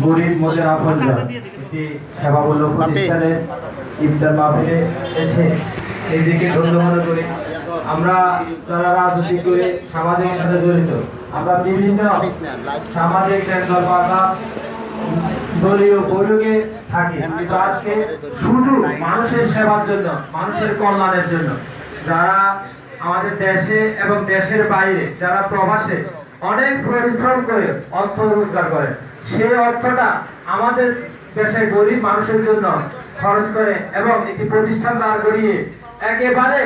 গরিব মোদের আপনজন এটি সেবামূলক প্রতিষ্ঠানে ইফতার মাহফিলে এসে নিজেকে ধন্য মনে করি। আমরা যারা রাজনীতি করে সামাজিকের সাথে জড়িত, আমরা বিভিন্ন সামাজিক দলপাতা দলীয় বৈঠকে থাকি, কিন্তু আজকে শুধু মানুষের সেবার জন্য, মানুষের কল্যাণের জন্য, যারা আমাদের দেশে এবং দেশের বাইরে যারা প্রবাসে অনেক পরিশ্রম করে অর্থ রোজগার করে, সেই অর্থটা আমাদের দেশের গরিব মানুষের জন্য খরচ করে এবং একটি প্রতিষ্ঠান দাঁড় করিয়ে একেবারে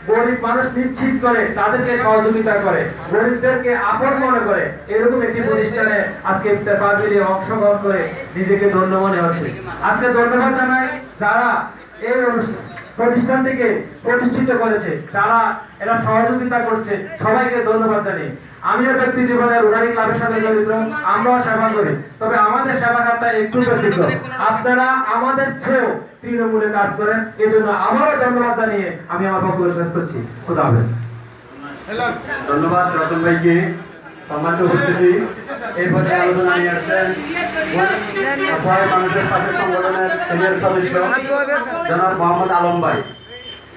গরিব মানুষ নিশ্চিত করে তাদেরকে সহযোগিতা করে, গরিবদেরকে আপন মনে করে, এরকম একটি প্রতিষ্ঠানে আজকে ইফতার মাহফিলে অংশগ্রহণ করে নিজেকে ধন্য মনে হচ্ছে। আজকে ধন্যবাদ জানাই যারা এই প্রতিষ্ঠানটিকে প্রতিষ্ঠিত করেছে, যারা এরা সহযোগিতা করছে, সবাইকে ধন্যবাদ জানাই। আমিও ব্যক্তি জীবনে রোটারি ক্লাবের সাথে জড়িত, আমরাও সেবা করি, তবে আমাদের সেবা কাজটা একটু ব্যক্তিগত। আপনারা আমাদের চেয়েও তৃণমূলে কাজ করেন, এই জন্য আবারও ধন্যবাদ জানিয়ে আমি আমার বক্তব্য শেষ করছি। খোদা হাফেজ। ধন্যবাদ রতন ভাইকে। সম্মানিত উপস্থিতি, এই পর্যায়ে আলোচনা নিয়ে আসছেন মানুষের সাথে সংগঠনের সিনিয়র সদস্য জনাব মোহাম্মদ আলম ভাই।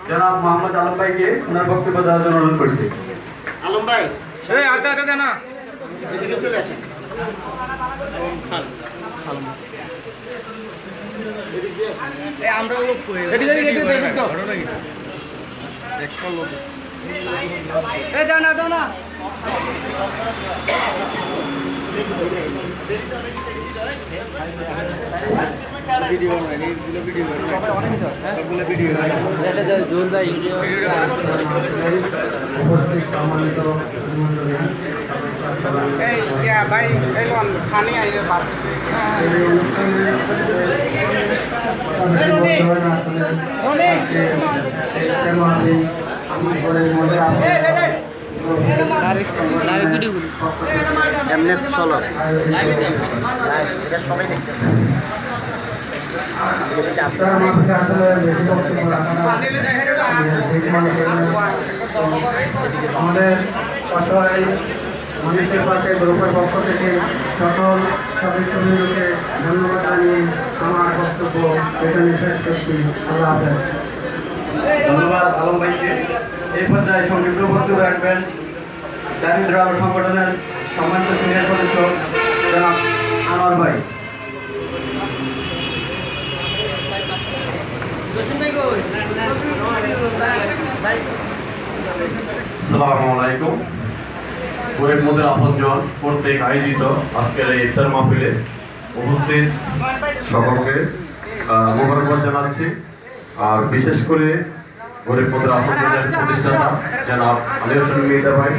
জনাব মোহাম্মদ আলম ভাইকে ওনার বক্তব্য দেওয়ার জন্য অনুরোধ করছি। আলম ভাই না এদিকে চলে আসেন। আমরা লোক এদিকে দাও না ভিডিও ভাই খানি আইলে এমনি চলো এটা সবাই দেখতেছে। আমাদের অসহায় মানুষের পাশে গ্রুপের পক্ষ থেকে সকল সদস্যকে ধন্যবাদ জানিয়ে আমার বক্তব্য এখানে শেষ করছি। আল্লাহ হাফেজ। ধন্যবাদ আলম ভাইকে। এই পর্যায়ে সংক্ষিপ্ত বক্তব্য রাখবেন দারিদ্র আলো সংগঠনের সম্মানিত সিনিয়র সদস্য জনাব আনোয়ার ভাই। আসসালামু আলাইকুম। গরিব মোদের আপনজন কর্তৃক আয়োজিত আজকের এই ইফতার মাহফিলে উপস্থিত সকলকে মোবারকবাদ জানাচ্ছি। আর বিশেষ করে গরিব মোদের আপনজনের প্রতিষ্ঠাতা জনাব আলী হোসেন মির্জা ভাই,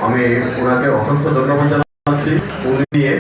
আমি ওনাকে অসংখ্য ধন্যবাদ জানাচ্ছি। উনি নিয়ে